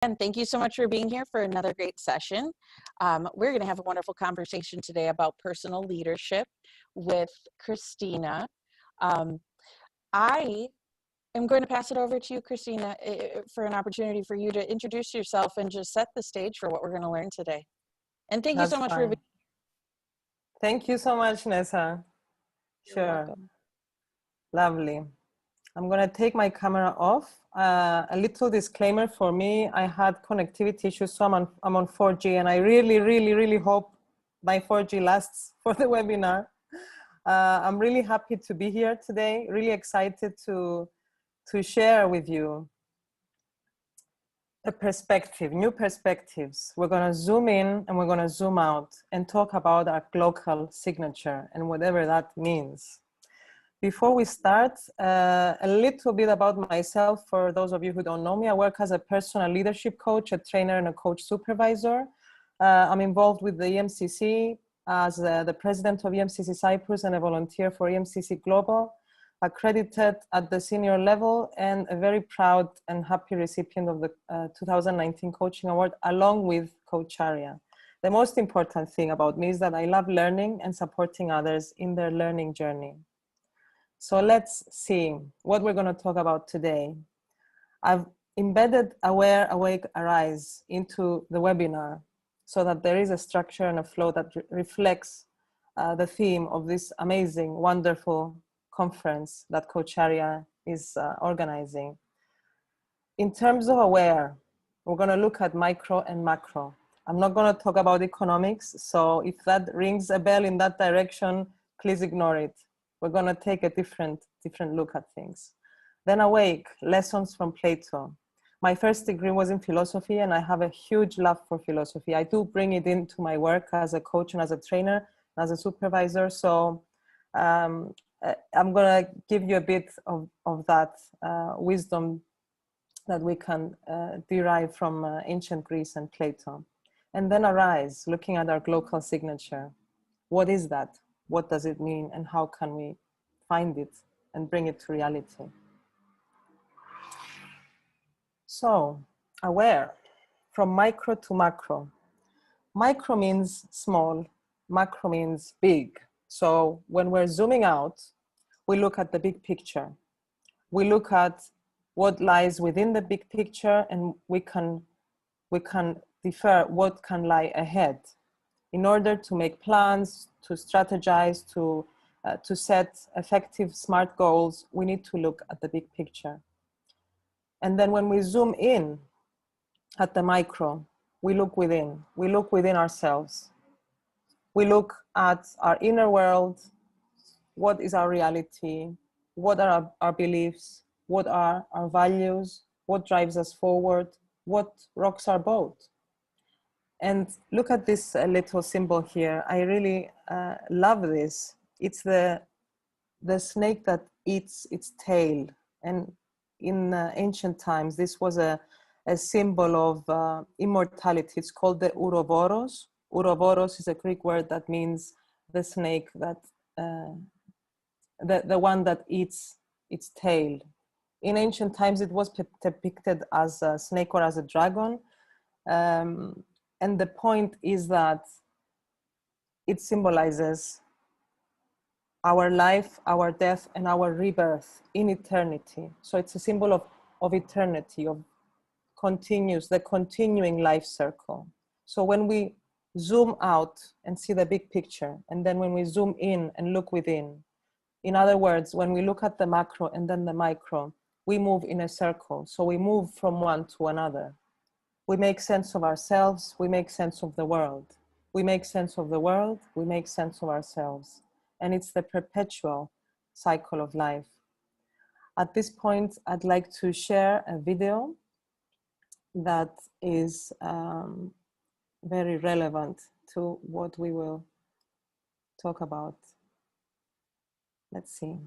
And thank you so much for being here for another great session. We're going to have a wonderful conversation today about personal leadership with Christina. I am going to pass it over to you, Christina, for an opportunity for you to introduce yourself and just set the stage for what we're going to learn today. And thank you so much for being here. Thank you so much, Nessa. You're welcome. Lovely. I'm going to take my camera off. A little disclaimer for me, I had connectivity issues, so I'm on 4G, and I really hope my 4G lasts for the webinar. I'm really happy to be here today, really excited to share with you a perspective, new perspectives. We're going to zoom in and we're going to zoom out and talk about our Glocal signature and whatever that means. Before we start, a little bit about myself. For those of you who don't know me, I work as a personal leadership coach, a trainer, and a coach supervisor. I'm involved with the EMCC as the president of EMCC Cyprus and a volunteer for EMCC Global, accredited at the senior level, and a very proud and happy recipient of the 2019 Coaching Award, along with Coacharya. The most important thing about me is that I love learning and supporting others in their learning journey. So let's see what we're going to talk about today. I've embedded Aware, Awake, Arise into the webinar so that there is a structure and a flow that reflects the theme of this amazing, wonderful conference that Coacharya is organizing. In terms of Aware, we're going to look at micro and macro. I'm not going to talk about economics, so if that rings a bell in that direction, please ignore it. We're going to take a different look at things. Then Awake, lessons from Plato. My first degree was in philosophy, and I have a huge love for philosophy. I do bring it into my work as a coach and as a trainer, as a supervisor. So I'm going to give you a bit of that wisdom that we can derive from ancient Greece and Plato. And then Arise, looking at our Glocal signature. What is that? What does it mean, and how can we find it and bring it to reality? So, Aware, from micro to macro. Micro means small, macro means big. So when we're zooming out, we look at the big picture. We look at what lies within the big picture, and we can defer what can lie ahead. In order to make plans, to strategize, to set effective, smart goals, we need to look at the big picture. And then when we zoom in at the micro, we look within. We look within ourselves. We look at our inner world. What is our reality? What are our beliefs? What are our values? What drives us forward? What rocks our boat? And look at this little symbol here. I really love this. It's the snake that eats its tail. And in ancient times, this was a symbol of immortality. It's called the Ouroboros. Ouroboros is a Greek word that means the snake that, the one that eats its tail. In ancient times, it was depicted as a snake or as a dragon. And the point is that it symbolizes our life, our death, and our rebirth in eternity. So it's a symbol of eternity, of the continuing life circle. So when we zoom out and see the big picture, and then when we zoom in and look within, in other words, when we look at the macro and then the micro, we move in a circle. So we move from one to another. We make sense of ourselves, we make sense of the world. We make sense of the world, we make sense of ourselves. And it's the perpetual cycle of life. At this point, I'd like to share a video that is very relevant to what we will talk about. Let's see.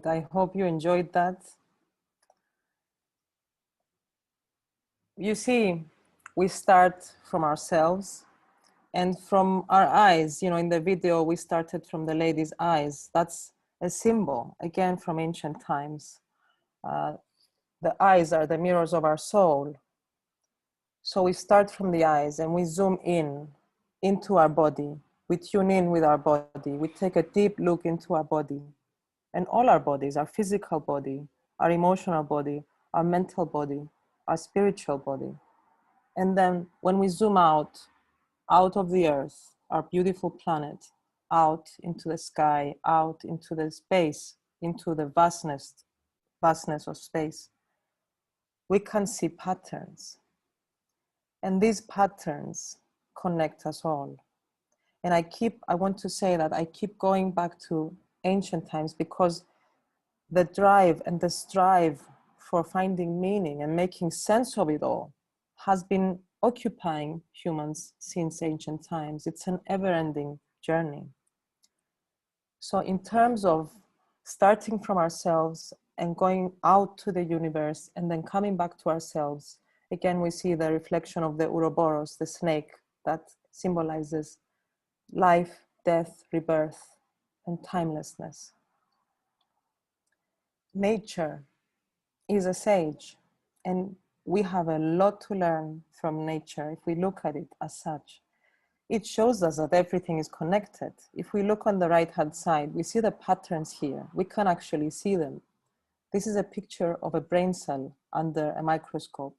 right, I hope you enjoyed that. You see, we start from ourselves and from our eyes. You know, in the video, we started from the lady's eyes. That's a symbol, again, from ancient times. The eyes are the mirrors of our soul. So we start from the eyes and we zoom in into our body. We tune in with our body. We take a deep look into our body and all our bodies, our physical body, our emotional body, our mental body, our spiritual body. And then when we zoom out of the earth, our beautiful planet, out into the sky, out into the space, into the vastness of space, we can see patterns. And these patterns connect us all. And I want to say that I keep going back to ancient times because the drive and the strive for finding meaning and making sense of it all has been occupying humans since ancient times. It's an ever-ending journey. So in terms of starting from ourselves and going out to the universe and then coming back to ourselves, again, we see the reflection of the Ouroboros, the snake that symbolizes life, death, rebirth, and timelessness. Nature is a sage, and we have a lot to learn from nature if we look at it as such. It shows us that everything is connected. If we look on the right-hand side, we see the patterns here. We can actually see them. This is a picture of a brain cell under a microscope.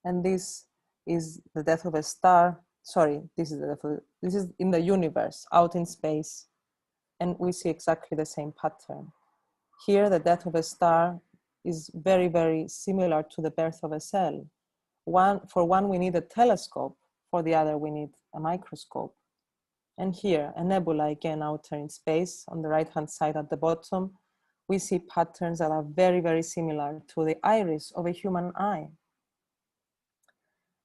And this is the death of a star. Sorry, this is in the universe, out in space. And we see exactly the same pattern. Here, the death of a star is very, very similar to the birth of a cell. For one, we need a telescope. For the other, we need a microscope. And here, a nebula, again, out in space, on the right-hand side at the bottom, we see patterns that are very, very similar to the iris of a human eye.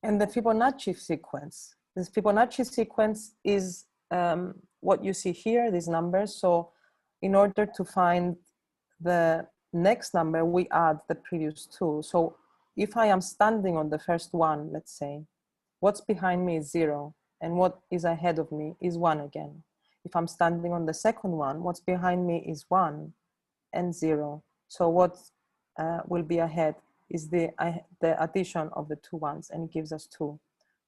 And the Fibonacci sequence. This Fibonacci sequence is what you see here, these numbers. So in order to find the next number, we add the previous two. So if I am standing on the first one, let's say, what's behind me is 0, and what is ahead of me is 1 again. If I'm standing on the second one, what's behind me is 1 and 0. So what will be ahead is the addition of the two ones, and it gives us 2.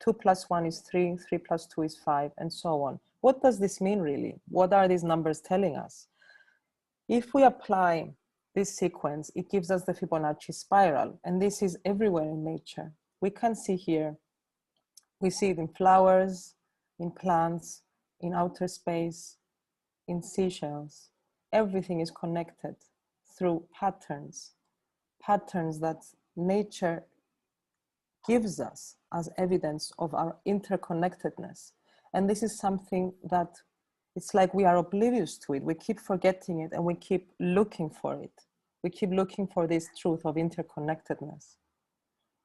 2 plus 1 is 3, 3 plus 2 is 5, and so on. What does this mean really? What are these numbers telling us? If we apply this sequence, it gives us the Fibonacci spiral, and this is everywhere in nature. We can see here, we see it in flowers, in plants, in outer space, in seashells. Everything is connected through patterns that nature gives us as evidence of our interconnectedness. And this is something that it's like we are oblivious to it. We keep forgetting it and we keep looking for it. We keep looking for this truth of interconnectedness.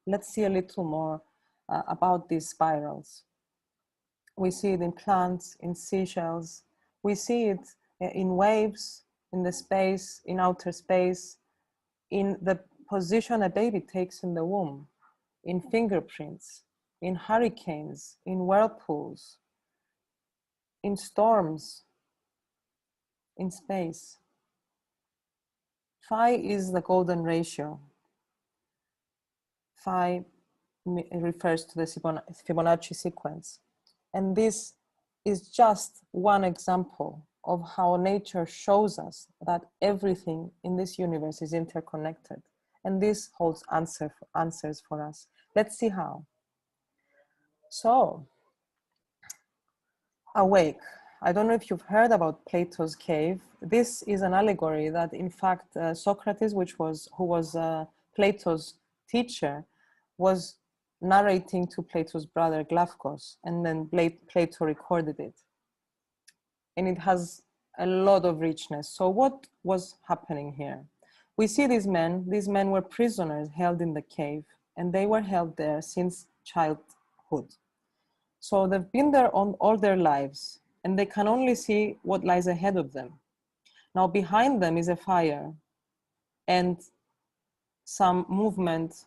Let's see a little more about these spirals. We see it in plants, in seashells. We see it in waves, in the space, in outer space, in the position a baby takes in the womb, in fingerprints, in hurricanes, in whirlpools, in storms, in space. Phi is the golden ratio. Phi refers to the Fibonacci sequence. And this is just one example of how nature shows us that everything in this universe is interconnected. And this holds answers for us. Let's see how. So, awake. I don't know if you've heard about Plato's cave. This is an allegory that, in fact, Socrates, who was Plato's teacher, was narrating to Plato's brother Glaucus, and then Plato recorded it. And it has a lot of richness. So what was happening here? We see these men were prisoners held in the cave, and they were held there since childhood. So they've been there all their lives, and they can only see what lies ahead of them. Now behind them is a fire, and some movement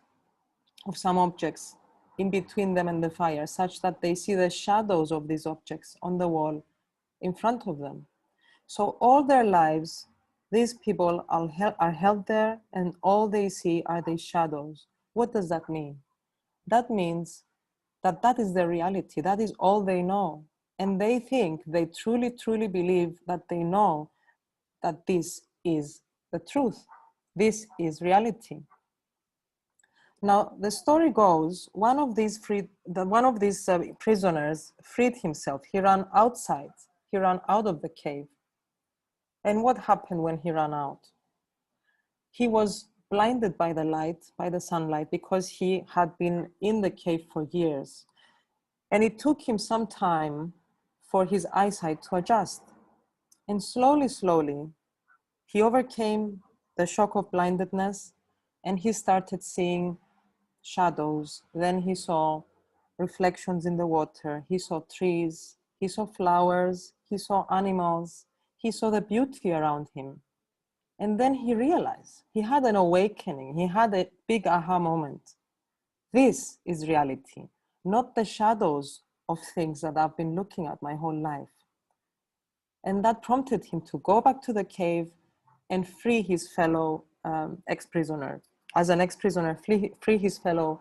of some objects in between them and the fire, such that they see the shadows of these objects on the wall in front of them. So all their lives, these people are held there, and all they see are these shadows. What does that mean? That means that that is their reality. That is all they know. And they think, they truly, truly believe that they know that this is the truth. This is reality. Now, the story goes, one of these prisoners freed himself. He ran outside. He ran out of the cave. And what happened when he ran out? He was blinded by the light, by the sunlight, because he had been in the cave for years. And it took him some time for his eyesight to adjust. And slowly, slowly, he overcame the shock of blindedness, and he started seeing shadows. Then he saw reflections in the water. He saw trees. He saw flowers. He saw animals. He saw the beauty around him. And then he realized, he had an awakening. He had a big aha moment. This is reality, not the shadows of things that I've been looking at my whole life. And that prompted him to go back to the cave and free his fellow ex-prisoner. As an ex-prisoner, free his fellow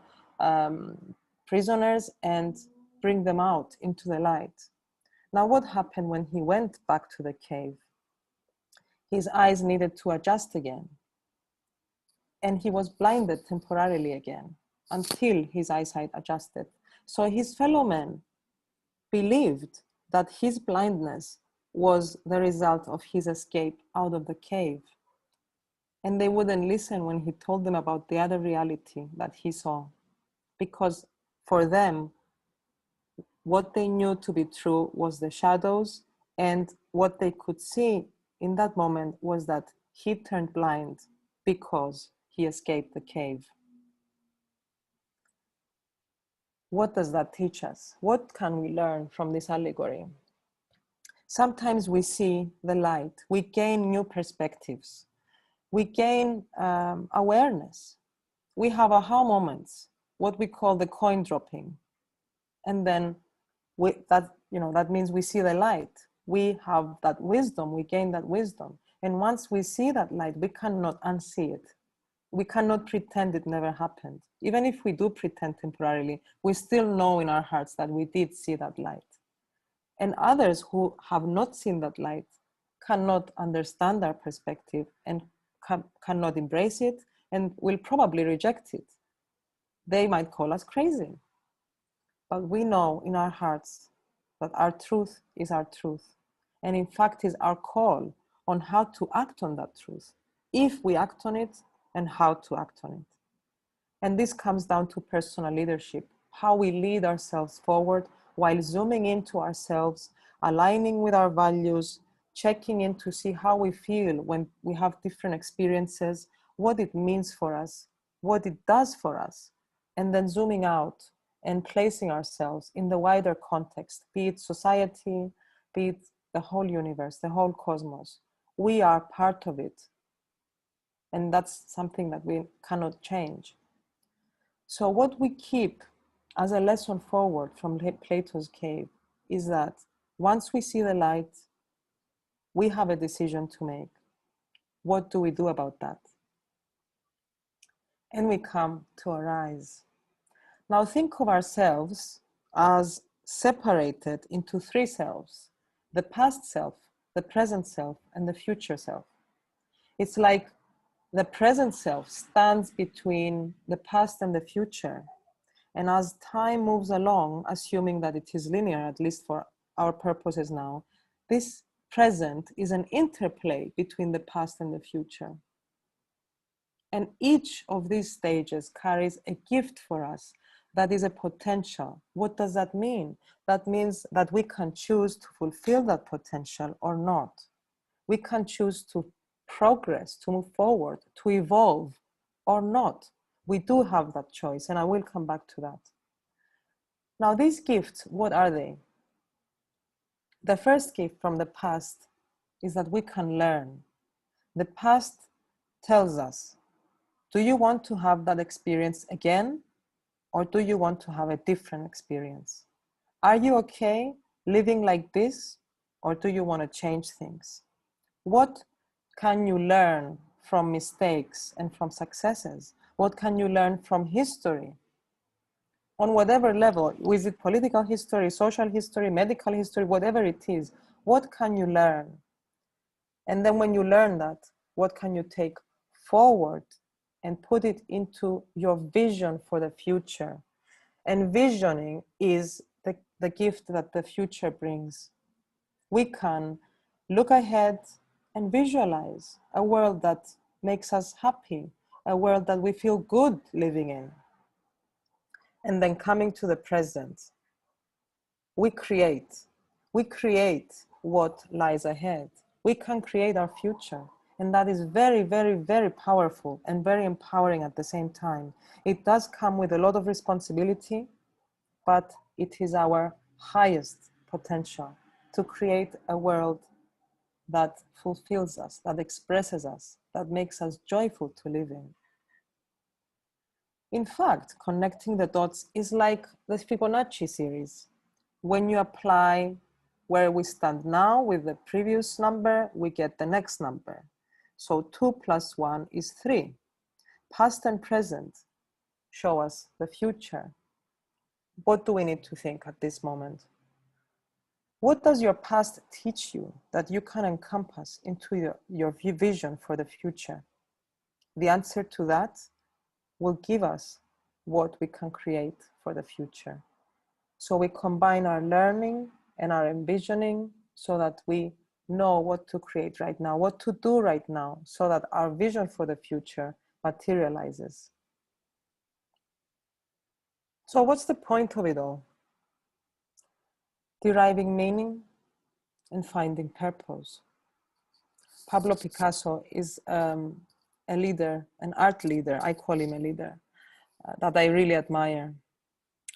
prisoners and bring them out into the light. Now, what happened when he went back to the cave? His eyes needed to adjust again. And he was blinded temporarily again until his eyesight adjusted. So his fellow men believed that his blindness was the result of his escape out of the cave. And they wouldn't listen when he told them about the other reality that he saw. Because for them, what they knew to be true was the shadows, and what they could see in that moment was that he turned blind because he escaped the cave. What does that teach us? What can we learn from this allegory? Sometimes we see the light, we gain new perspectives, we gain awareness. We have aha moments, what we call the coin dropping. And then that means we see the light. We have that wisdom, we gain that wisdom. And once we see that light, we cannot unsee it. We cannot pretend it never happened. Even if we do pretend temporarily, we still know in our hearts that we did see that light. And others who have not seen that light cannot understand our perspective and cannot embrace it and will probably reject it. They might call us crazy. But we know in our hearts that our truth is our truth. And in fact, is our call on how to act on that truth, if we act on it, and how to act on it. And this comes down to personal leadership, how we lead ourselves forward while zooming into ourselves, aligning with our values, checking in to see how we feel when we have different experiences, what it means for us, what it does for us, and then zooming out and placing ourselves in the wider context, be it society, be it the whole universe, the whole cosmos. We are part of it. And that's something that we cannot change. So what we keep as a lesson forward from Plato's cave is that once we see the light, we have a decision to make. What do we do about that? And we come to arise. Now think of ourselves as separated into three selves: the past self, the present self, and the future self. It's like the present self stands between the past and the future. And as time moves along, assuming that it is linear, at least for our purposes now, this present is an interplay between the past and the future. And each of these stages carries a gift for us that is a potential. What does that mean? That means that we can choose to fulfill that potential or not. We can choose to progress, to move forward, to evolve or not. We do have that choice, and I will come back to that. Now, these gifts, what are they? The first gift from the past is that we can learn. The past tells us, do you want to have that experience again, or do you want to have a different experience? Are you okay living like this, or do you want to change things? What can you learn from mistakes and from successes? What can you learn from history? On whatever level, is it political history, social history, medical history, whatever it is, what can you learn? And then when you learn that, what can you take forward and put it into your vision for the future? And visioning is the gift that the future brings. We can look ahead and visualize a world that makes us happy, a world that we feel good living in. And then coming to the present, we create what lies ahead. We can create our future. And that is very, very, very powerful and very empowering at the same time. It does come with a lot of responsibility, but it is our highest potential to create a world that fulfills us, that expresses us, that makes us joyful to live in. In fact, connecting the dots is like the Fibonacci series. When you apply where we stand now with the previous number, we get the next number. So 2 plus 1 is 3. Past and present show us the future. What do we need to think at this moment? What does your past teach you that you can encompass into your vision for the future? The answer to that will give us what we can create for the future. So we combine our learning and our envisioning so that we know what to create right now, what to do right now, so that our vision for the future materializes. So what's the point of it all? Deriving meaning and finding purpose. Pablo Picasso is a leader, an art leader, I call him a leader, that I really admire.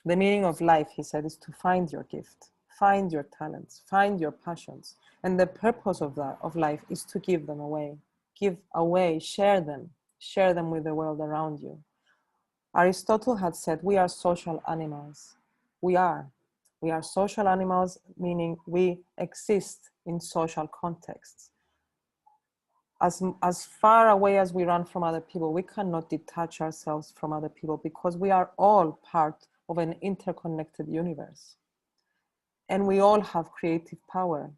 The meaning of life, he said, is to find your gift, find your talents, find your passions. And the purpose of life is to give them away. Give away, share them with the world around you. Aristotle had said, we are social animals. We are social animals, meaning we exist in social contexts. As far away as we run from other people, we cannot detach ourselves from other people because we are all part of an interconnected universe. And we all have creative power.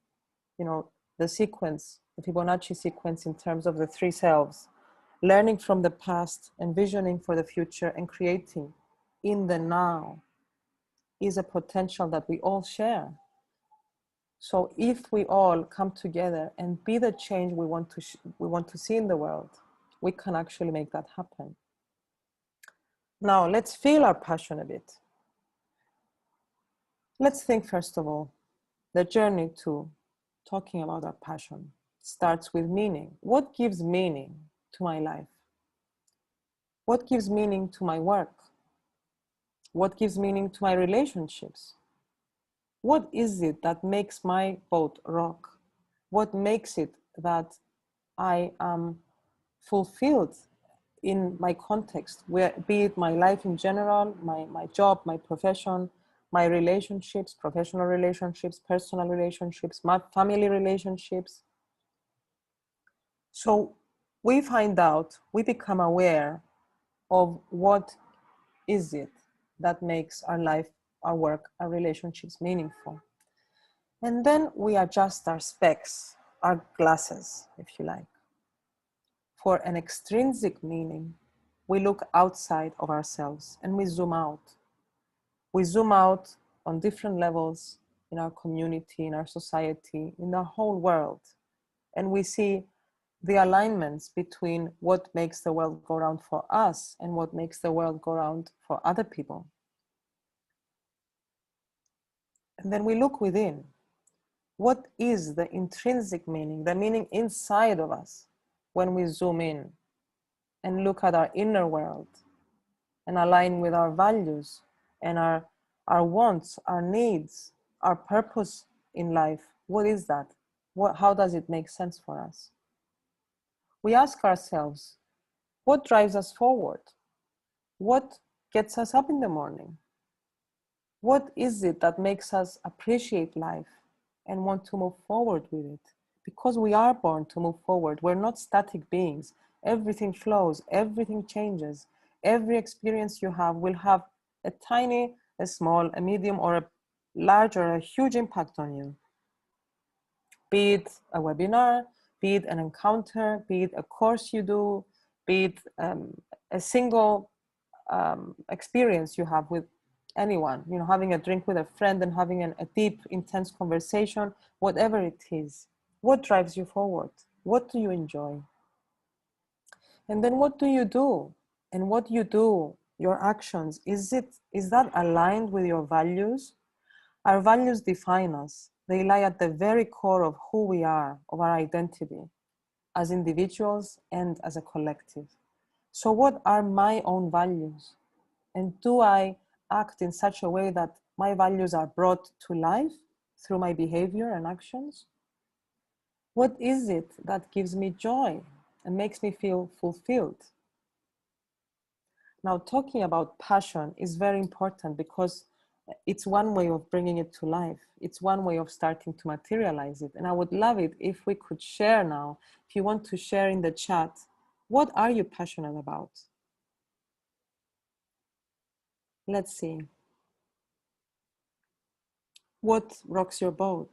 You know, the sequence, the Fibonacci sequence in terms of the 3 selves, learning from the past, envisioning for the future, and creating in the now is a potential that we all share. So if we all come together and be the change we want to see in the world, we can actually make that happen. Now, let's feel our passion a bit. Let's think, first of all, the journey to talking about our passion starts with meaning. What gives meaning to my life? What gives meaning to my work? What gives meaning to my relationships? What is it that makes my boat rock? What makes it that I am fulfilled in my context, where, be it my life in general, my job, my profession, my relationships, professional relationships, personal relationships, my family relationships. So we find out, we become aware of what is it that makes our life, our work, our relationships meaningful. And then we adjust our specs, our glasses, if you like. For an extrinsic meaning, we look outside of ourselves and we zoom out. We zoom out on different levels in our community, in our society, in the whole world. And we see the alignments between what makes the world go round for us and what makes the world go round for other people. And then we look within. What is the intrinsic meaning, the meaning inside of us when we zoom in and look at our inner world and align with our values and our wants, our needs, our purpose in life? What is that? How does it make sense for us? We ask ourselves, What drives us forward? What gets us up in the morning? What is it that makes us appreciate life and want to move forward with it? Because we are born to move forward. We're not static beings. Everything flows, everything changes. Every experience you have will have a tiny, a small, a medium, or a large or a huge impact on you. Be it a webinar, be it an encounter, be it a course you do, be it a single experience you have with anyone, you know, having a drink with a friend and having a deep, intense conversation, whatever it is. What drives you forward? What do you enjoy? And then what do you do? And what you do, your actions, is that aligned with your values? Our values define us. They lie at the very core of who we are, of our identity, as individuals and as a collective. So what are my own values? And do I act in such a way that my values are brought to life through my behavior and actions? What is it that gives me joy and makes me feel fulfilled? Now, talking about passion is very important because it's one way of bringing it to life. It's one way of starting to materialize it. And I would love it if we could share now, if you want to share in the chat, what are you passionate about? Let's see. What rocks your boat?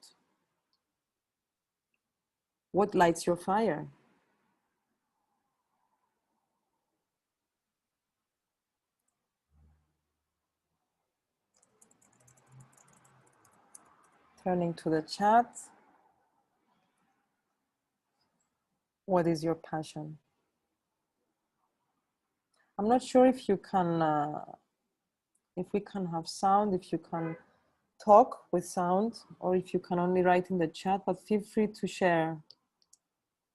What lights your fire? Turning to the chat. What is your passion? I'm not sure if you can, if we can have sound, if you can talk with sound, or if you can only write in the chat, but feel free to share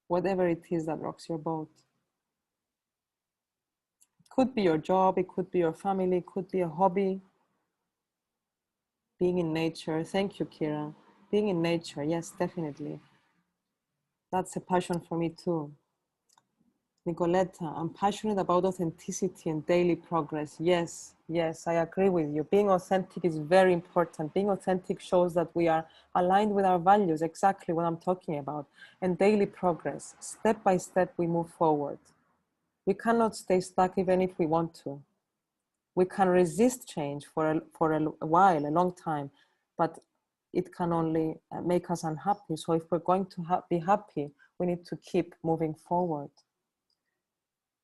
whatever it is that rocks your boat. It could be your job, it could be your family, it could be a hobby. Being in nature. Thank you, Kira. Being in nature, yes, definitely. That's a passion for me too. Nicoletta, I'm passionate about authenticity and daily progress. Yes, yes, I agree with you. Being authentic is very important. Being authentic shows that we are aligned with our values, exactly what I'm talking about. And daily progress, step by step, we move forward. We cannot stay stuck even if we want to. We can resist change for a while, a long time, but it can only make us unhappy. So if we're going to be happy, we need to keep moving forward.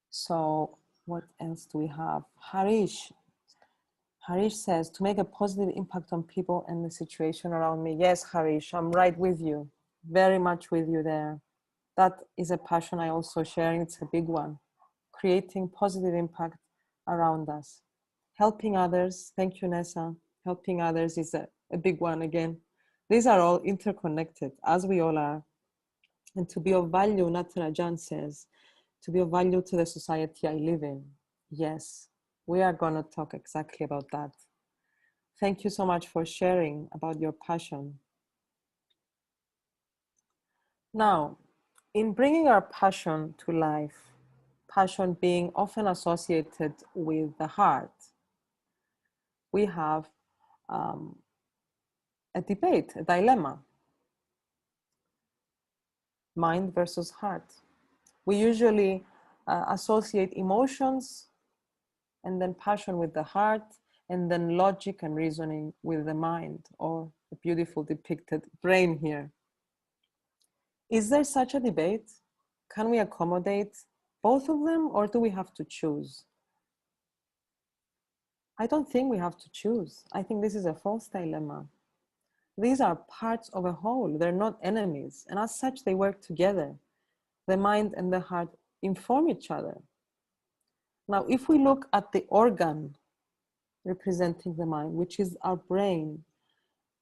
So what else do we have? Harish says, to make a positive impact on people and the situation around me. Yes, Harish, I'm right with you. Very much with you there. That is a passion I also share, and it's a big one. Creating positive impact around us. Helping others, thank you, Nessa. Helping others is a big one again. These are all interconnected, as we all are. And to be of value, Natarajan says, to be of value to the society I live in. Yes, we are going to talk exactly about that. Thank you so much for sharing about your passion. Now, in bringing our passion to life, passion being often associated with the heart, we have a debate, a dilemma. Mind versus heart. We usually associate emotions and then passion with the heart, and then logic and reasoning with the mind, or the beautiful depicted brain here. Is there such a debate? Can we accommodate both of them, or do we have to choose? I don't think we have to choose. I think this is a false dilemma. These are parts of a whole. They're not enemies, and as such, they work together. The mind and the heart inform each other. Now, if we look at the organ representing the mind, which is our brain,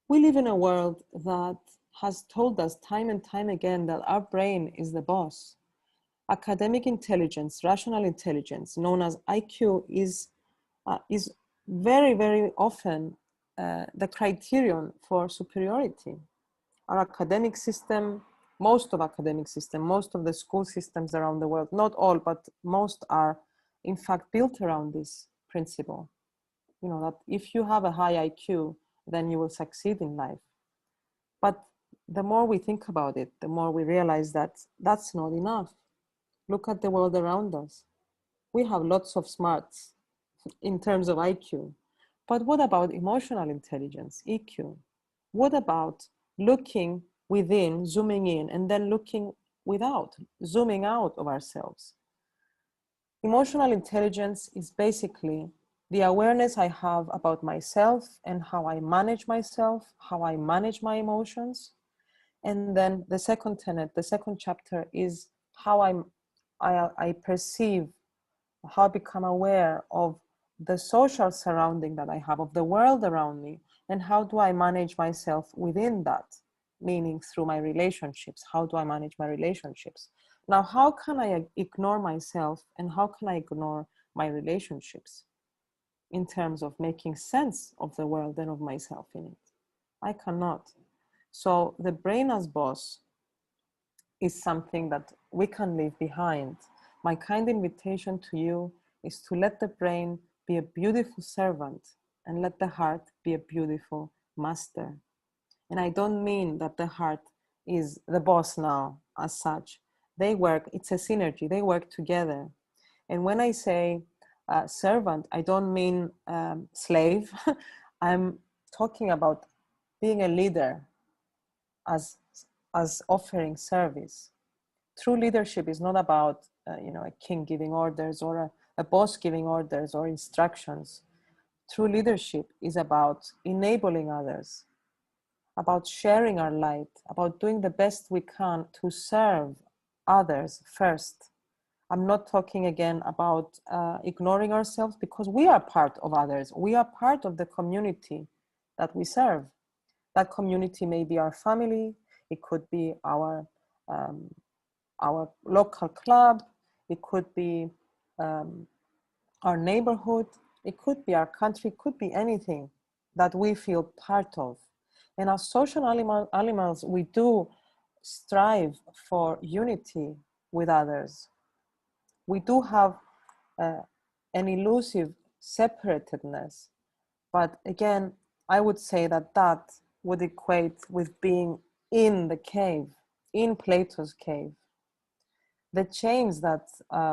we live in a world that has told us time and time again that our brain is the boss. Academic intelligence, rational intelligence, known as IQ, is very, very often the criterion for superiority. Our academic system most of academic system, most of the school systems around the world, not all, but most are in fact built around this principle. You know, that if you have a high IQ, then you will succeed in life. But the more we think about it, the more we realize that that's not enough. Look at the world around us. We have lots of smarts in terms of IQ. But what about emotional intelligence, EQ? What about looking within, zooming in, and then looking without, zooming out of ourselves? Emotional intelligence is basically the awareness I have about myself and how I manage myself, how I manage my emotions. And then the second tenet, the second chapter is how I perceive, how I become aware of the social surrounding that I have, of the world around me, and how do I manage myself within that, meaning through my relationships. How do I manage my relationships? Now, how can I ignore myself and how can I ignore my relationships in terms of making sense of the world and of myself in it? I cannot. So the brain as boss is something that we can leave behind. My kind invitation to you is to let the brain be a beautiful servant and let the heart be a beautiful master. And I don't mean that the heart is the boss now as such. They work, it's a synergy, they work together. And when I say servant, I don't mean slave. I'm talking about being a leader as offering service. True leadership is not about a king giving orders or a boss giving orders or instructions. True leadership is about enabling others, about sharing our light, about doing the best we can to serve others first. I'm not talking again about ignoring ourselves, because we are part of others. We are part of the community that we serve. That community may be our family, it could be our local club, it could be our neighborhood, it could be our country, it could be anything that we feel part of. And as social animals, we do strive for unity with others. We do have an elusive separatedness, but again, I would say that that would equate with being in the cave, in Plato's cave. The chains that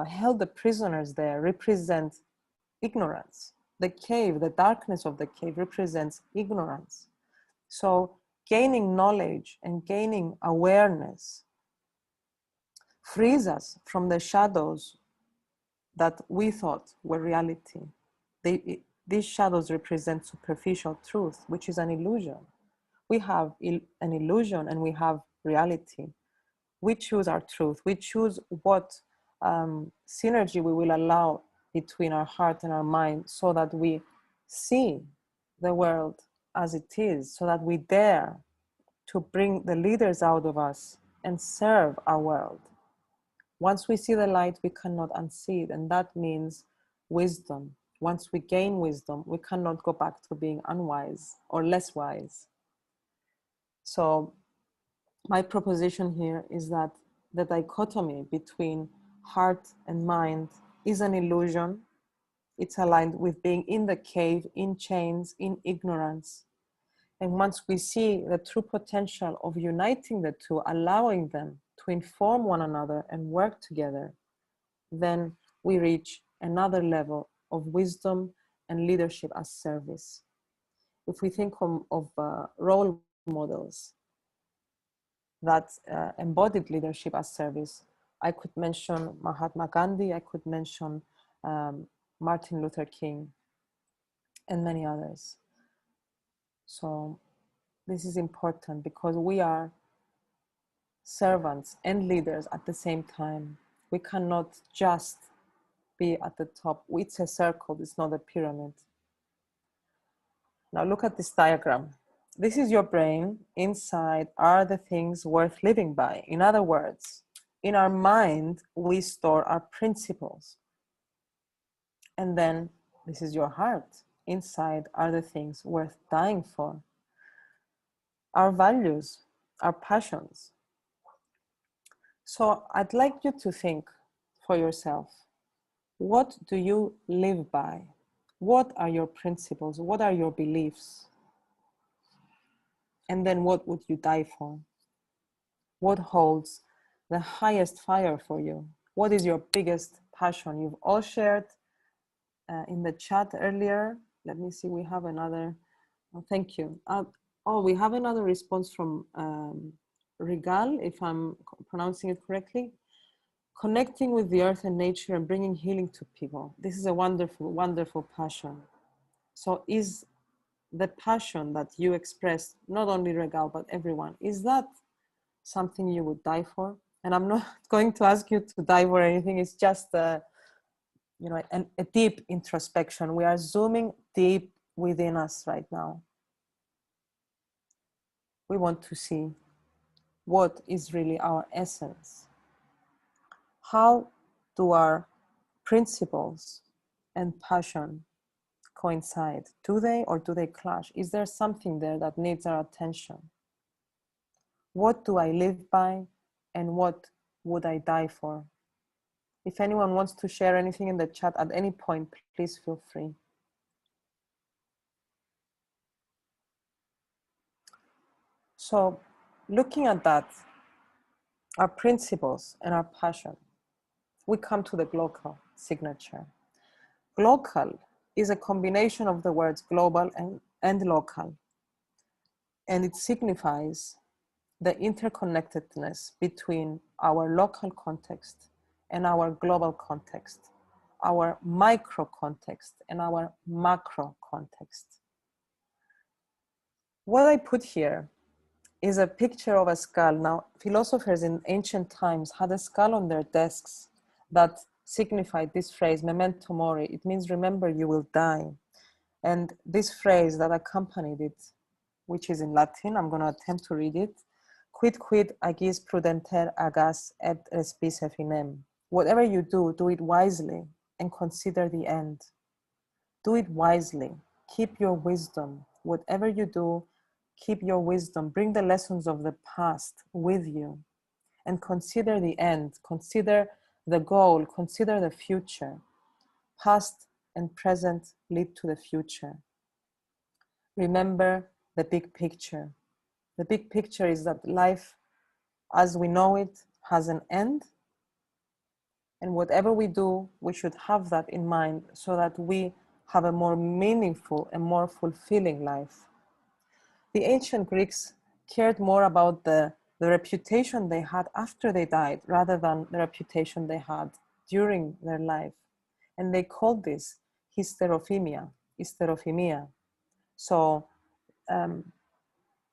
held the prisoners there represent ignorance. The cave, the darkness of the cave represents ignorance. So gaining knowledge and gaining awareness frees us from the shadows that we thought were reality. These shadows represent superficial truth, which is an illusion. We have an illusion and we have reality. We choose our truth. We choose what synergy we will allow between our heart and our mind, so that we see the world as it is, so that we dare to bring the leaders out of us and serve our world. Once we see the light, we cannot unsee it, and that means wisdom. Once we gain wisdom, we cannot go back to being unwise or less wise. So my proposition here is that the dichotomy between heart and mind is an illusion. It's aligned with being in the cave, in chains, in ignorance. And once we see the true potential of uniting the two, allowing them to inform one another and work together, then we reach another level of wisdom and leadership as service. If we think of role models that embodied leadership as service, I could mention Mahatma Gandhi, I could mention Martin Luther King, and many others. So this is important, because we are servants and leaders at the same time. We cannot just be at the top. It's a circle, it's not a pyramid. Now look at this diagram. This is your brain. Inside are the things worth living by. In other words, in our mind, we store our principles. And then this is your heart. Inside are the things worth dying for. Our values, our passions. So I'd like you to think for yourself, what do you live by? What are your principles? What are your beliefs? And then what would you die for? What holds the highest fire for you? What is your biggest passion? You've all shared in the chat earlier. Let me see, we have another, oh, thank you. Oh, we have another response from Regal, if I'm pronouncing it correctly. Connecting with the earth and nature and bringing healing to people. This is a wonderful, wonderful passion. So is the passion that you expressed, not only Regal, but everyone, is that something you would die for? And I'm not going to ask you to die for anything. It's just a deep introspection. We are zooming deep within us right now. We want to see what is really our essence. How do our principles and passion coincide? Do they or do they clash? Is there something there that needs our attention? What do I live by and what would I die for? If anyone wants to share anything in the chat at any point, please feel free. So looking at that, our principles and our passion, we come to the Glocal signature. Glocal is a combination of the words global and local, and it signifies the interconnectedness between our local context and our global context, our micro context and our macro context. What I put here is a picture of a skull. Now, philosophers in ancient times had a skull on their desks that signified this phrase, memento mori. It means remember you will die. And this phrase that accompanied it, which is in Latin, I'm going to attempt to read it. Quid agis prudenter agas et respice finem. Whatever you do, do it wisely and consider the end. Do it wisely. Keep your wisdom. Whatever you do, keep your wisdom. Bring the lessons of the past with you and consider the end. Consider the goal. Consider the future. Past and present lead to the future. Remember the big picture. The big picture is that life, as we know it, has an end. And whatever we do, we should have that in mind so that we have a more meaningful and more fulfilling life. The ancient Greeks cared more about the reputation they had after they died rather than the reputation they had during their life. And they called this hysterophemia. So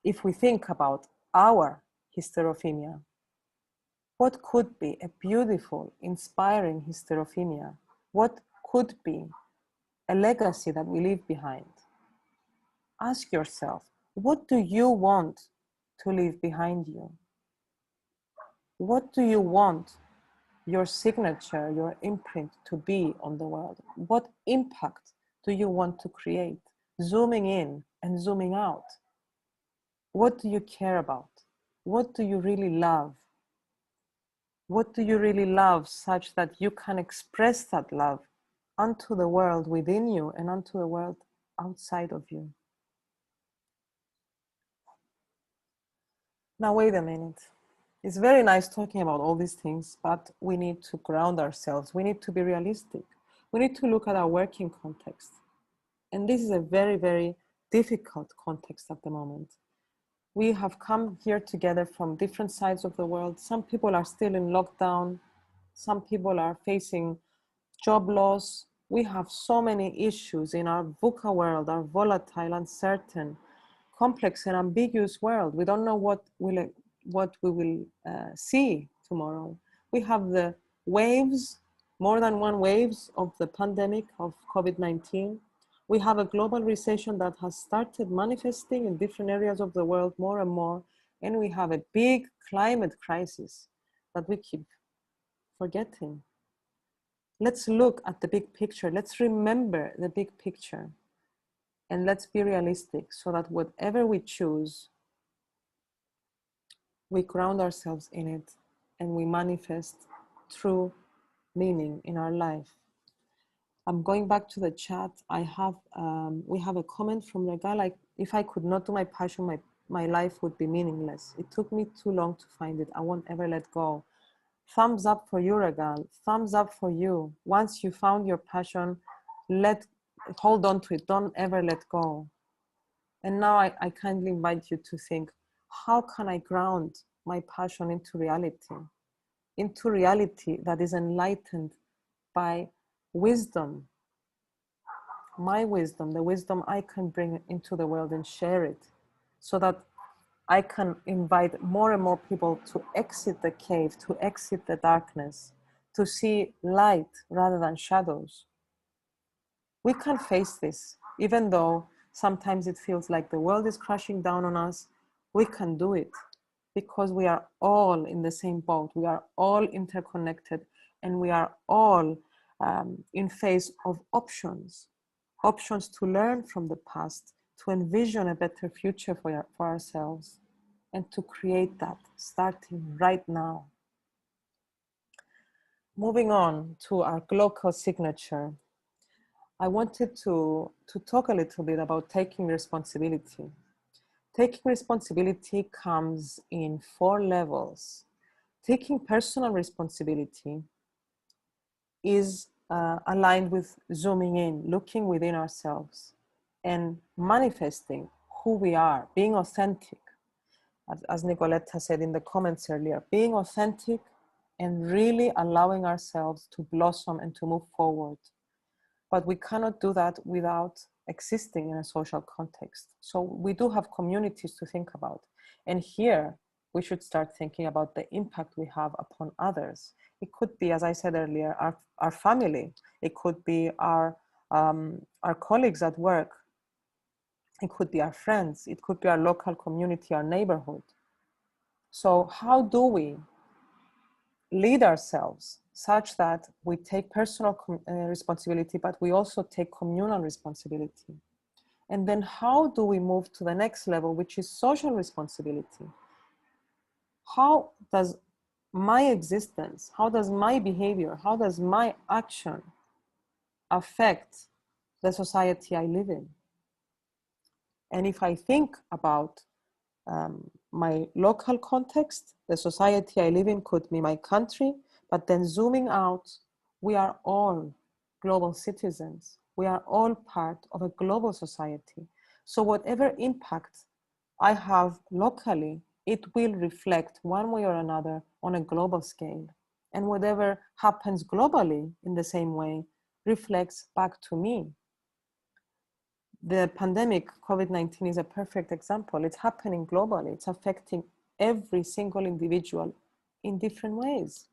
if we think about our hysterophemia, what could be a beautiful, inspiring hysterophemia? What could be a legacy that we leave behind? Ask yourself, what do you want to leave behind you? What do you want your signature, your imprint to be on the world? What impact do you want to create? Zooming in and zooming out. What do you care about? What do you really love? What do you really love such that you can express that love unto the world within you and unto the world outside of you? Now, wait a minute. It's very nice talking about all these things, but we need to ground ourselves. We need to be realistic. We need to look at our working context. And this is a very, very difficult context at the moment. We have come here together from different sides of the world. Some people are still in lockdown. Some people are facing job loss. We have so many issues in our VUCA world, our volatile, uncertain, complex and ambiguous world. We don't know what we will see tomorrow. We have the waves, more than one waves of the pandemic of COVID-19. We have a global recession that has started manifesting in different areas of the world more and more. And we have a big climate crisis that we keep forgetting. Let's look at the big picture. Let's remember the big picture. And let's be realistic so that whatever we choose, we ground ourselves in it and we manifest true meaning in our life. I'm going back to the chat. We have a comment from Regal, like, if I could not do my passion, my life would be meaningless. It took me too long to find it. I won't ever let go. Thumbs up for you, Regal. Thumbs up for you. Once you found your passion, hold on to it. Don't ever let go. And now I kindly invite you to think, how can I ground my passion into reality that is enlightened by wisdom, my wisdom, the wisdom I can bring into the world and share it, so that I can invite more and more people to exit the cave, to exit the darkness, to see light rather than shadows. We can face this, even though sometimes it feels like the world is crashing down on us. We can do it because we are all in the same boat. We are all interconnected, and we are all in face of options to learn from the past, to envision a better future for ourselves, and to create that starting right now. Moving on to our Glocal signature, I wanted to talk a little bit about taking responsibility. Taking responsibility comes in 4 levels. Taking personal responsibility is aligned with zooming in, looking within ourselves, and manifesting who we are, being authentic. As Nicoletta said in the comments earlier, being authentic and really allowing ourselves to blossom and to move forward. But we cannot do that without existing in a social context. So we do have communities to think about. And here we should start thinking about the impact we have upon others. It could be, as I said earlier, our family. It could be our colleagues at work. It could be our friends. It could be our local community, our neighborhood. So how do we lead ourselves such that we take personal responsibility, but we also take communal responsibility? And then how do we move to the next level, which is social responsibility? How does my existence, how does my behavior, how does my action affect the society I live in? And if I think about my local context, the society I live in could be my country, but then zooming out, we are all global citizens. We are all part of a global society. So whatever impact I have locally, it will reflect one way or another on a global scale. And whatever happens globally in the same way reflects back to me. The pandemic, COVID-19, is a perfect example. It's happening globally. It's affecting every single individual in different ways.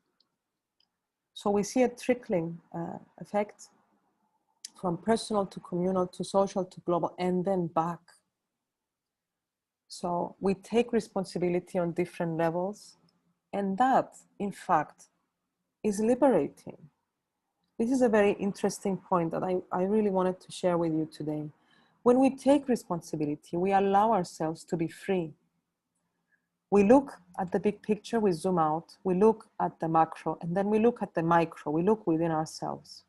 So we see a trickling effect from personal to communal to social to global, and then back. So we take responsibility on different levels, and that, in fact, is liberating. This is a very interesting point that I really wanted to share with you today. When we take responsibility, we allow ourselves to be free. We look at the big picture, we zoom out, we look at the macro, and then we look at the micro, we look within ourselves.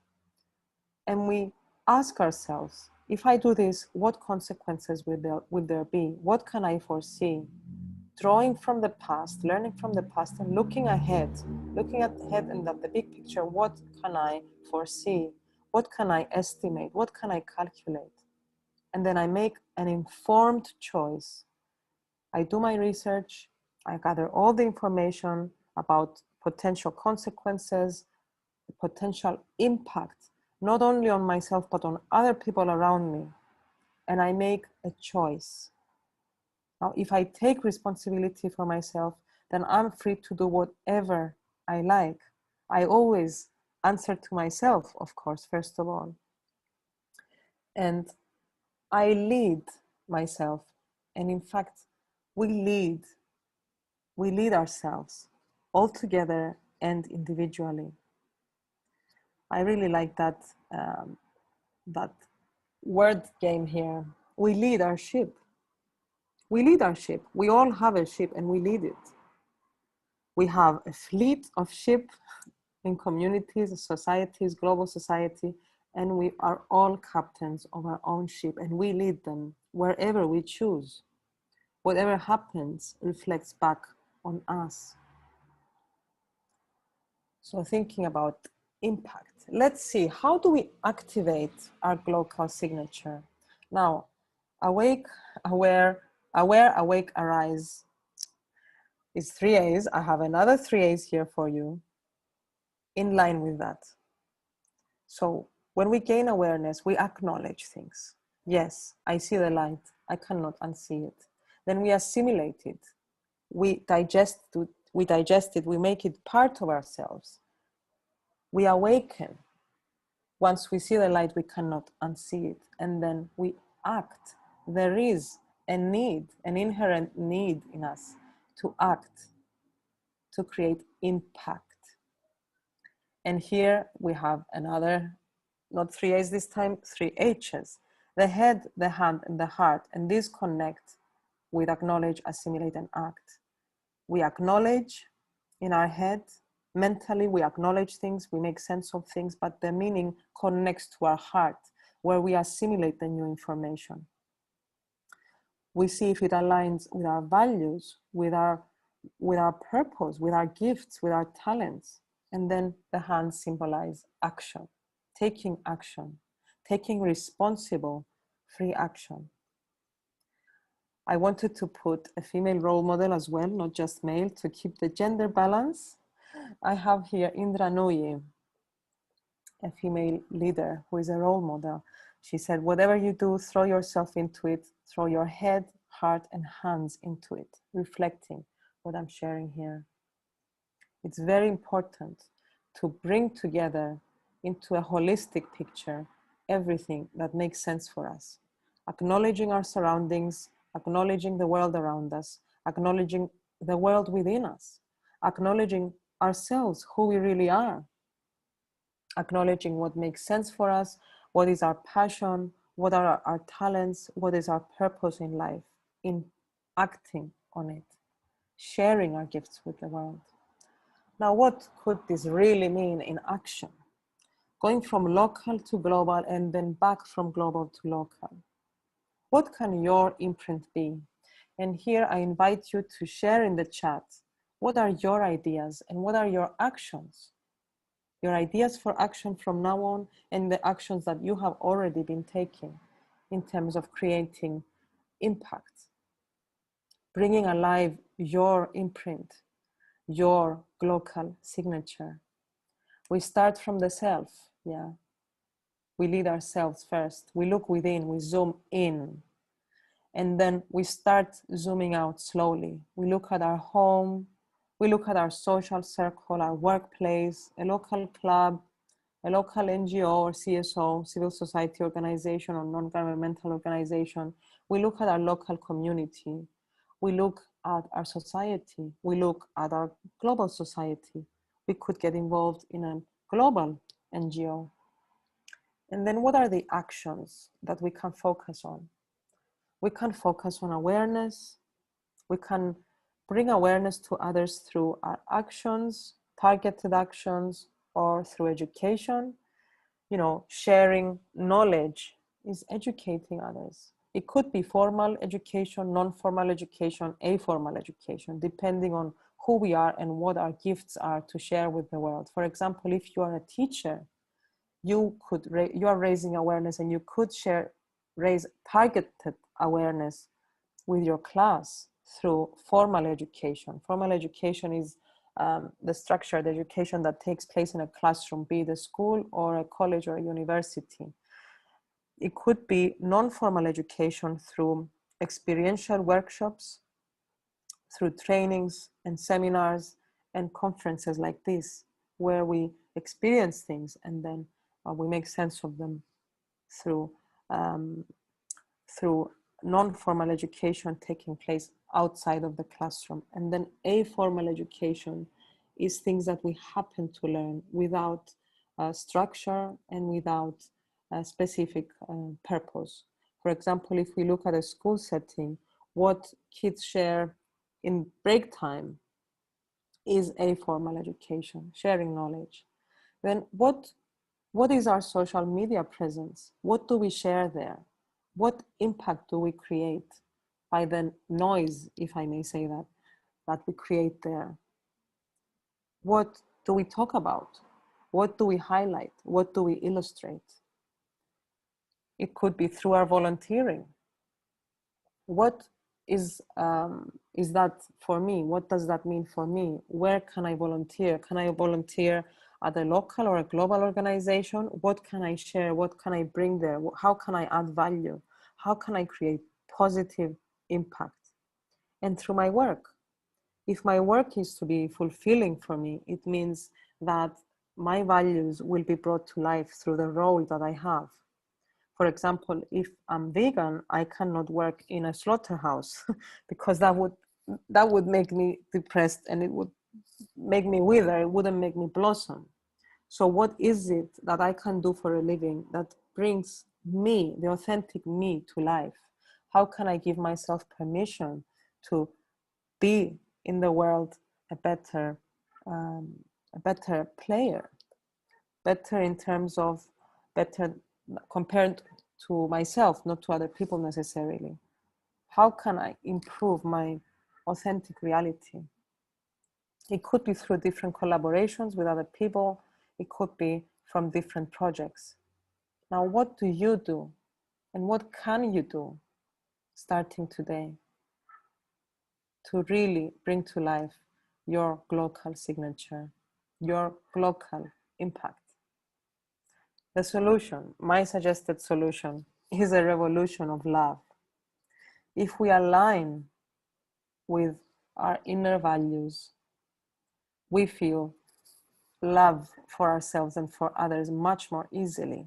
And we ask ourselves, if I do this, what consequences will there be? What can I foresee? Drawing from the past, learning from the past, and looking ahead and at the big picture, what can I foresee? What can I estimate? What can I calculate? And then I make an informed choice. I do my research, I gather all the information about potential consequences, potential impact, not only on myself, but on other people around me. And I make a choice. Now, if I take responsibility for myself, then I'm free to do whatever I like. I always answer to myself, of course, first of all. And I lead myself. And in fact, we lead ourselves all together and individually. I really like that word game here. We lead our ship. We lead our ship. We all have a ship and we lead it. We have a fleet of ships in communities, societies, global society, and we are all captains of our own ship, and we lead them wherever we choose. Whatever happens reflects back on us. So thinking about impact, let's see, how do we activate our Glocal signature? Now, awake, aware, awake, arise is 3 A's. I have another 3 A's here for you in line with that. So when we gain awareness, we acknowledge things. Yes, I see the light. I cannot unsee it. Then we assimilate it. We digest it. We make it part of ourselves. We awaken. Once we see the light, we cannot unsee it. And then we act. There is a need, an inherent need in us to act, to create impact. And here we have another, not 3 A's this time, 3 H's. The head, the hand, and the heart. And these connect with acknowledge, assimilate, and act. We acknowledge in our head. Mentally, we acknowledge things, we make sense of things, but the meaning connects to our heart, where we assimilate the new information. We see if it aligns with our values, with our purpose, with our gifts, with our talents. And then the hands symbolize action, taking responsible, free action. I wanted to put a female role model as well, not just male, to keep the gender balance. I have here Indra Nooyi, a female leader who is a role model. She said, whatever you do, throw yourself into it, throw your head, heart, and hands into it, reflecting what I'm sharing here. It's very important to bring together into a holistic picture everything that makes sense for us. Acknowledging our surroundings, acknowledging the world around us, acknowledging the world within us, acknowledging ourselves, who we really are, acknowledging what makes sense for us, what is our passion, what are our talents, what is our purpose in life, in acting on it, sharing our gifts with the world. Now, what could this really mean in action? Going from local to global and then back from global to local. What can your imprint be? And here I invite you to share in the chat, what are your ideas and what are your actions? Your ideas for action from now on and the actions that you have already been taking in terms of creating impact, bringing alive your imprint, your Glocal signature. We start from the self, yeah. We lead ourselves first. We look within, we zoom in, and then we start zooming out slowly. We look at our home, we look at our social circle, our workplace, a local club, a local NGO or CSO, civil society organization or non-governmental organization. We look at our local community. We look at our society. We look at our global society. We could get involved in a global NGO. And then what are the actions that we can focus on? We can focus on awareness. We can bring awareness to others through our actions, targeted actions, or through education. You know, sharing knowledge is educating others. It could be formal education, non-formal education, informal education, depending on who we are and what our gifts are to share with the world. For example, if you are a teacher, you are raising awareness and you could raise targeted awareness with your class through formal education. Formal education is the structured education that takes place in a classroom, be it a school or a college or a university. It could be non-formal education through experiential workshops, through trainings and seminars and conferences like this, where we experience things and then we make sense of them through non-formal education taking place outside of the classroom. And then informal education is things that we happen to learn without structure and without a specific purpose. For example, if we look at a school setting, what kids share in break time is a formal education, sharing knowledge. Then what is our social media presence? What do we share there? What impact do we create by the noise, if I may say that we create there? What do we talk about? What do we highlight? What do we illustrate? It could be through our volunteering. What is that for me? What does that mean for me? Where can I volunteer? Can I volunteer at a local or a global organization? What can I share? What can I bring there? How can I add value? How can I create positive impact? And through my work. If my work is to be fulfilling for me, it means that my values will be brought to life through the role that I have. For example, if I'm vegan, I cannot work in a slaughterhouse because that would make me depressed and it would make me wither, it wouldn't make me blossom. So what is it that I can do for a living that brings me, the authentic me, to life? How can I give myself permission to be in the world a better player, better in terms of better compared to myself, not to other people necessarily? How can I improve my authentic reality? It could be through different collaborations with other people. It could be from different projects. Now, what do you do? And what can you do starting today to really bring to life your Glocal signature, your Glocal impact? The solution, my suggested solution, is a revolution of love. If we align with our inner values, we feel love for ourselves and for others much more easily.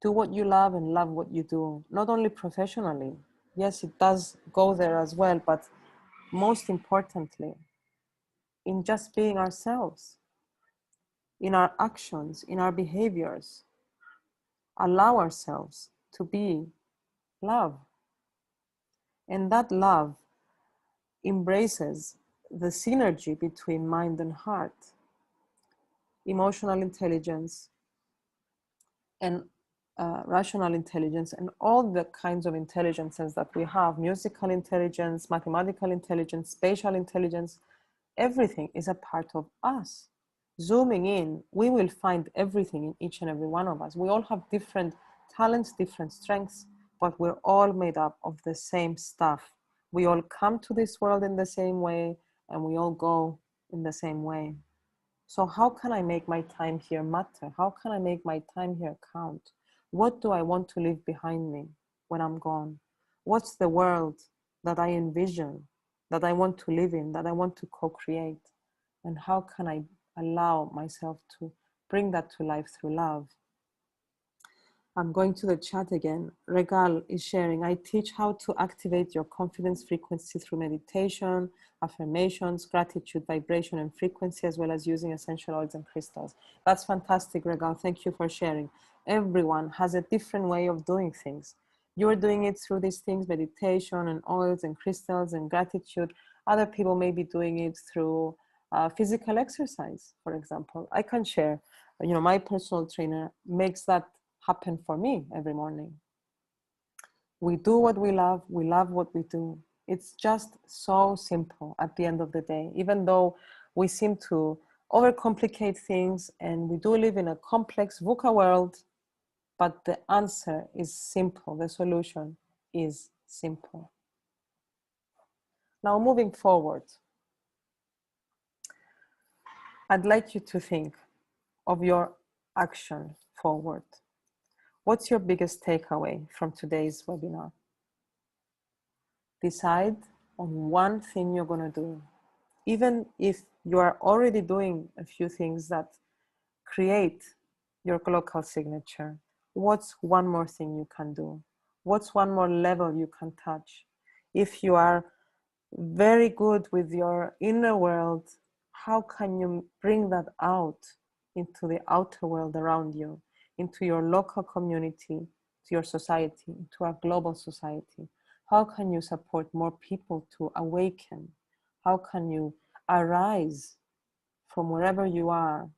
Do what you love and love what you do, not only professionally. Yes, it does go there as well, but most importantly, in just being ourselves, in our actions, in our behaviors. Allow ourselves to be love. And that love embraces the synergy between mind and heart, emotional intelligence, and rational intelligence, and all the kinds of intelligences that we have: musical intelligence, mathematical intelligence, spatial intelligence. Everything is a part of us. Zooming in, we will find everything in each and every one of us. We all have different talents, different strengths, but we're all made up of the same stuff. We all come to this world in the same way, and we all go in the same way. So how can I make my time here matter? How can I make my time here count? What do I want to leave behind me when I'm gone? What's the world that I envision, that I want to live in, that I want to co-create? And how can I allow myself to bring that to life through love? I'm going to the chat again. Regal is sharing, I teach how to activate your confidence frequency through meditation, affirmations, gratitude, vibration, and frequency, as well as using essential oils and crystals. That's fantastic, Regal. Thank you for sharing. Everyone has a different way of doing things. You're doing it through these things, meditation and oils and crystals and gratitude. Other people may be doing it through physical exercise, for example. I can share, my personal trainer makes that happen for me every morning. We do what we love what we do. It's just so simple at the end of the day, even though we seem to overcomplicate things and we do live in a complex VUCA world, but the answer is simple. The solution is simple. Now, moving forward, I'd like you to think of your action forward. What's your biggest takeaway from today's webinar? Decide on one thing you're going to do. Even if you are already doing a few things that create your Glocal signature, what's one more thing you can do? What's one more level you can touch? If you are very good with your inner world, how can you bring that out into the outer world around you, into your local community, to your society, to our global society? How can you support more people to awaken? How can you arise from wherever you are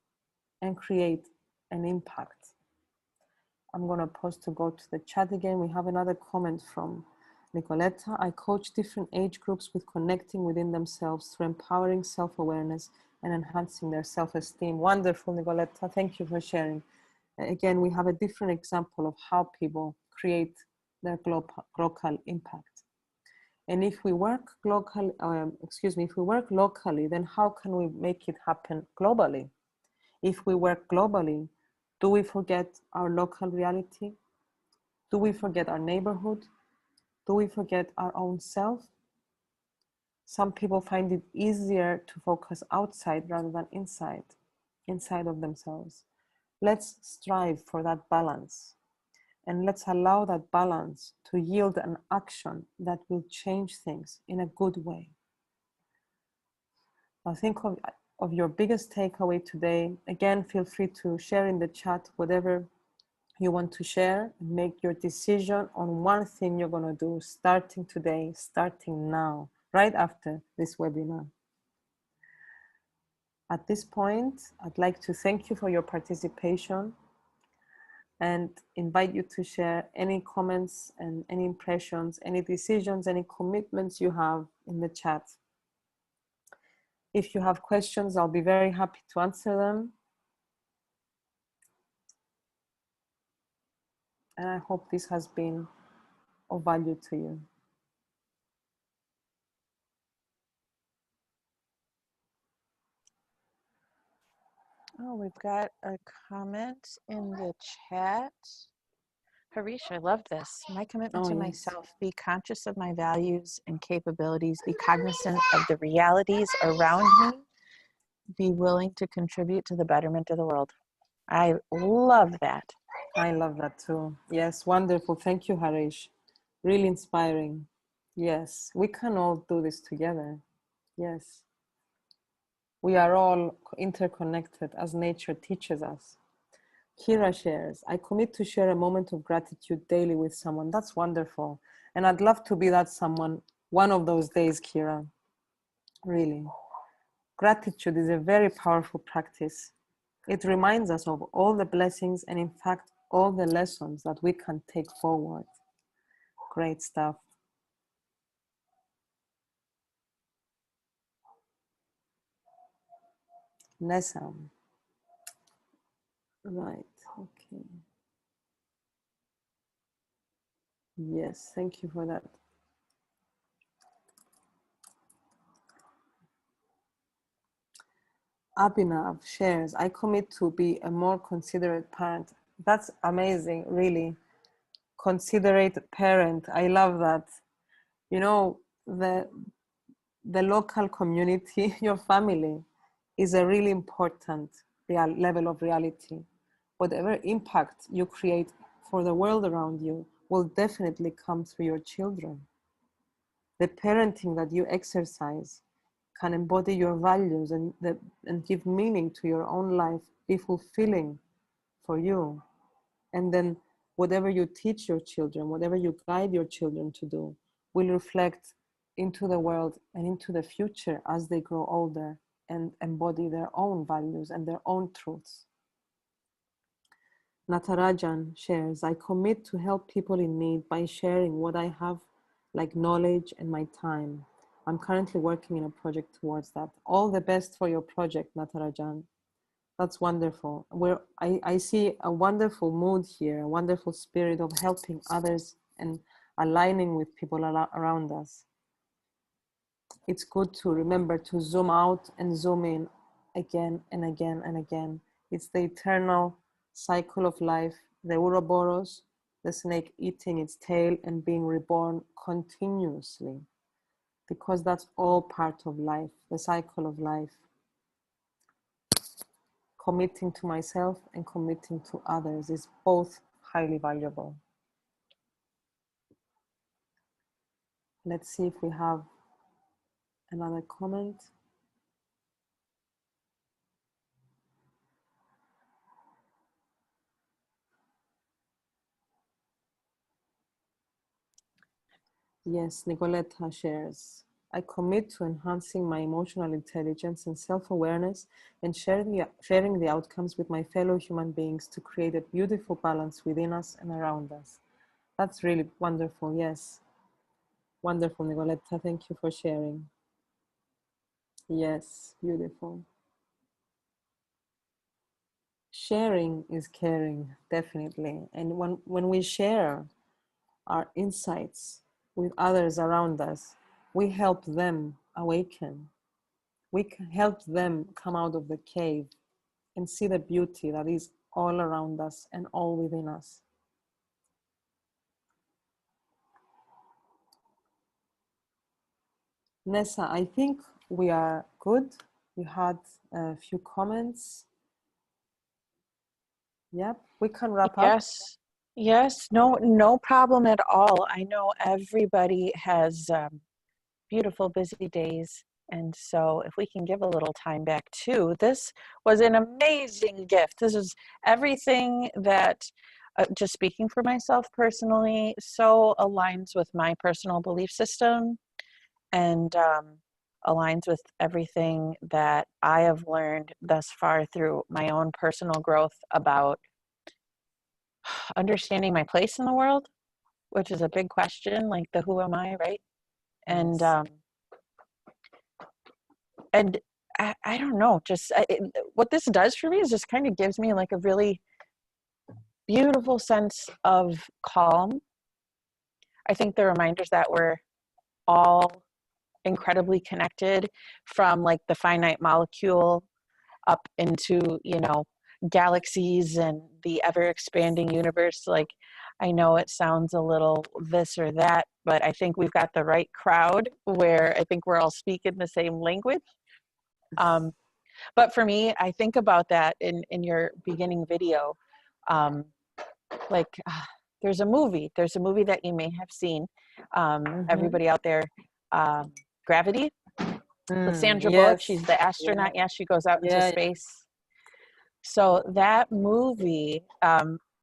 and create an impact. I'm going to pause to go to the chat again. We have another comment from Nicoletta. I coach different age groups with connecting within themselves through empowering self-awareness and enhancing their self-esteem. Wonderful, Nicoletta. Thank you for sharing. Again, we have a different example of how people create their glocal impact. And if we work if we work locally, then how can we make it happen globally? If we work globally, do we forget our local reality? Do we forget our neighborhood? Do we forget our own self? Some people find it easier to focus outside rather than inside of themselves. Let's strive for that balance. And let's allow that balance to yield an action that will change things in a good way. Now think of your biggest takeaway today. Again, feel free to share in the chat whatever you want to share. Make your decision on one thing you're going to do starting today, starting now, right after this webinar. At this point, I'd like to thank you for your participation and invite you to share any comments and any impressions, any decisions, any commitments you have in the chat. If you have questions, I'll be very happy to answer them. And I hope this has been of value to you. Oh, we've got a comment in the chat. Harish, I love this. My commitment to myself, be conscious of my values and capabilities, be cognizant of the realities around me, be willing to contribute to the betterment of the world. I love that. I love that too. Yes, wonderful. Thank you, Harish. Really inspiring. Yes, we can all do this together. Yes. We are all interconnected as nature teaches us. Kira shares, I commit to share a moment of gratitude daily with someone. That's wonderful. And I'd love to be that someone one of those days, Kira. Really. Gratitude is a very powerful practice. It reminds us of all the blessings and, in fact, all the lessons that we can take forward. Great stuff. Nessa. Right, okay. Yes, thank you for that. Abhinav shares, I commit to be a more considerate parent. That's amazing, really. Considerate parent, I love that. You know, the local community, your family, is a really important level of reality. Whatever impact you create for the world around you will definitely come through your children. The parenting that you exercise can embody your values and give meaning to your own life, be fulfilling for you. And then whatever you teach your children, whatever you guide your children to do, will reflect into the world and into the future as they grow older and embody their own values and their own truths. Natarajan shares, I commit to help people in need by sharing what I have, like knowledge and my time. I'm currently working in a project towards that. All the best for your project, Natarajan. That's wonderful. I see a wonderful mood here, a wonderful spirit of helping others and aligning with people around us. It's good to remember to zoom out and zoom in again and again and again. It's the eternal cycle of life, the Ouroboros, the snake eating its tail and being reborn continuously, because that's all part of life, the cycle of life. Committing to myself and committing to others is both highly valuable. Let's see if we have another comment. Yes, Nicoletta shares. I commit to enhancing my emotional intelligence and self-awareness and sharing the outcomes with my fellow human beings to create a beautiful balance within us and around us. That's really wonderful. Yes. Wonderful, Nicoletta. Thank you for sharing. Yes, beautiful. Sharing is caring, definitely. And when we share our insights with others around us, we help them awaken. We can help them come out of the cave and see the beauty that is all around us and all within us. Nessa, I think we are good. You had a few comments. Yep, we can wrap up. Yes. Yes, no problem at all. I know everybody has beautiful, busy days. And so if we can give a little time back too, this was an amazing gift. This is everything that, just speaking for myself personally, so aligns with my personal belief system and aligns with everything that I have learned thus far through my own personal growth about understanding my place in the world, which is a big question, like the who am I, right? And Yes. and I don't know, just what this does for me is just kind of gives me like a really beautiful sense of calm. I think the reminders that we're all incredibly connected, from like the finite molecule up into, you know, galaxies and the ever expanding universe. Like, I know it sounds a little this or that, but I think we've got the right crowd where I think we're all speaking the same language. But for me, I think about that in your beginning video. Um, like, there's a movie that you may have seen. Everybody out there, Gravity, with Sandra Bullock. She's Yes. the astronaut. Yeah, she goes out into Yeah. space. So that movie,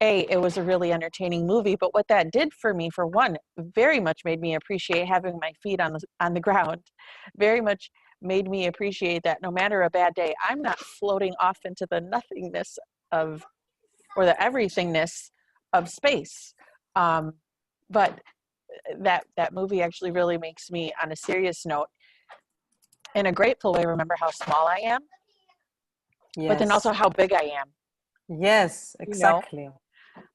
it was a really entertaining movie, but what that did for me, for one, very much made me appreciate having my feet on the ground. Very much made me appreciate that no matter a bad day, I'm not floating off into the nothingness of, or the everythingness of space. But that movie actually really makes me, on a serious note, in a grateful way, remember how small I am, but then also Yes. how big I am. Yes, You know, exactly.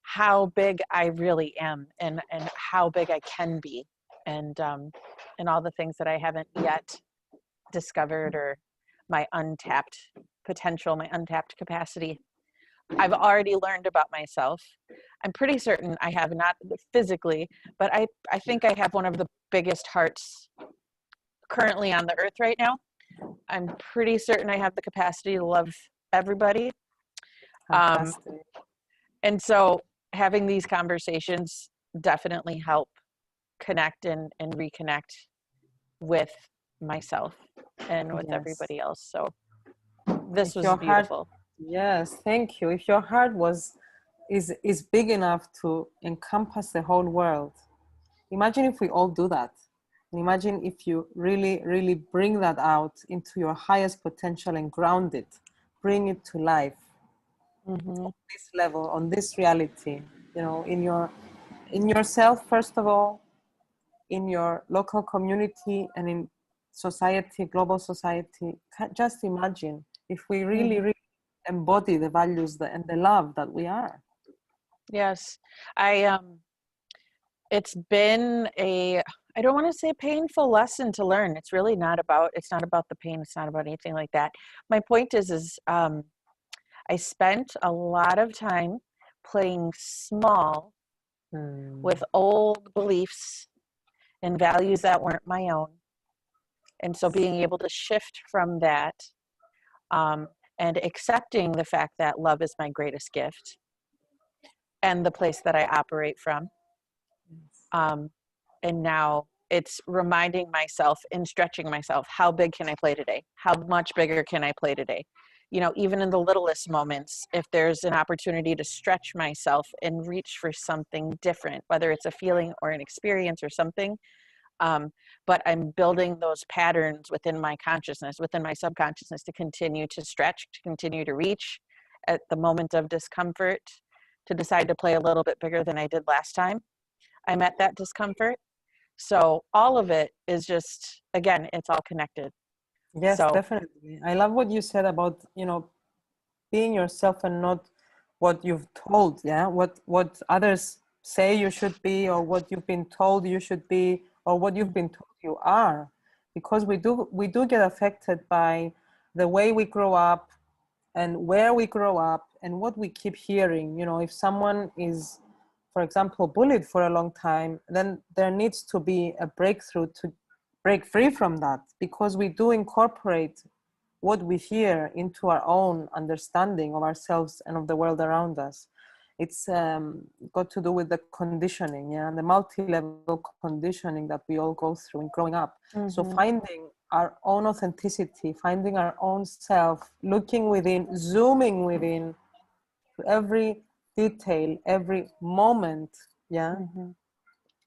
how big I really am, and how big I can be, and all the things that I haven't yet discovered, or my untapped potential, my untapped capacity. I've already learned about myself. I'm pretty certain I have, not physically, but I think I have one of the biggest hearts currently on the earth right now. I'm pretty certain I have the capacity to love everybody. Fantastic. And so having these conversations definitely help connect and reconnect with myself and with Yes. everybody else. So this If was your heart, beautiful. yes, thank you. If your heart is big enough to encompass the whole world, imagine if we all do that. And imagine if you really, really bring that out into your highest potential and ground it, bring it to life Mm-hmm. on this level, on this reality, you know, in yourself, first of all, in your local community, and in society, global society. Just imagine if we really, Mm-hmm. really embody the values and the love that we are. Yes, I it's been a, I don't want to say painful lesson to learn. It's really not about, it's not about the pain. It's not about anything like that. My point is I spent a lot of time playing small with old beliefs and values that weren't my own. And so being able to shift from that, um, and accepting the fact that love is my greatest gift and the place that I operate from. And now it's reminding myself and stretching myself, how big can I play today? How much bigger can I play today? You know, even in the littlest moments, if there's an opportunity to stretch myself and reach for something different, whether it's a feeling or an experience or something, But I'm building those patterns within my consciousness, within my subconsciousness, to continue to stretch, to continue to reach at the moment of discomfort, to decide to play a little bit bigger than I did last time I met that discomfort. So all of it is just, again, it's all connected. Yes, So definitely. I love what you said about, being yourself and not what you've told, yeah, what others say you should be, or what you've been told you should be, or what you've been told you are, because we do get affected by the way we grow up and where we grow up and what we keep hearing. If someone is, for example, bullied for a long time, then there needs to be a breakthrough to break free from that, because we do incorporate what we hear into our own understanding of ourselves and of the world around us. It's got to do with the conditioning, yeah, and the multi-level conditioning that we all go through in growing up. So finding our own authenticity, finding our own self, looking within, zooming within to every detail, every moment, yeah,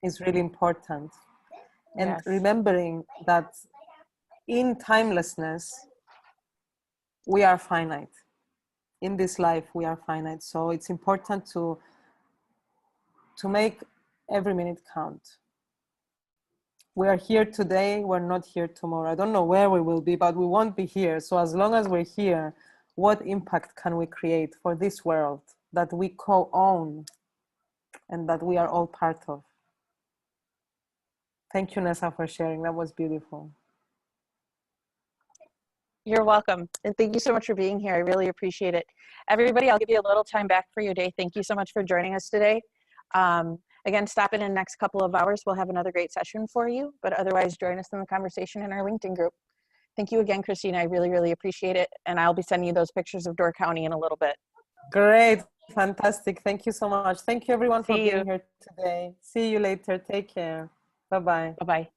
is really important. And yes, remembering that in timelessness, we are finite. In this life, we are finite. So it's important to make every minute count. We are here today, we're not here tomorrow. I don't know where we will be, but we won't be here. So as long as we're here, what impact can we create for this world that we co-own and that we are all part of? Thank you, Nessa, for sharing. That was beautiful. you're welcome. And thank you so much for being here. I really appreciate it. Everybody, I'll give you a little time back for your day. Thank you so much for joining us today. Again, stop in the next couple of hours. We'll have another great session for you, but otherwise join us in the conversation in our LinkedIn group. Thank you again, Christina. I really, really appreciate it. And I'll be sending you those pictures of Door County in a little bit. Great. Fantastic. Thank you so much. Thank you, everyone, for See you. being here today. See you later. Take care. Bye-bye. Bye-bye.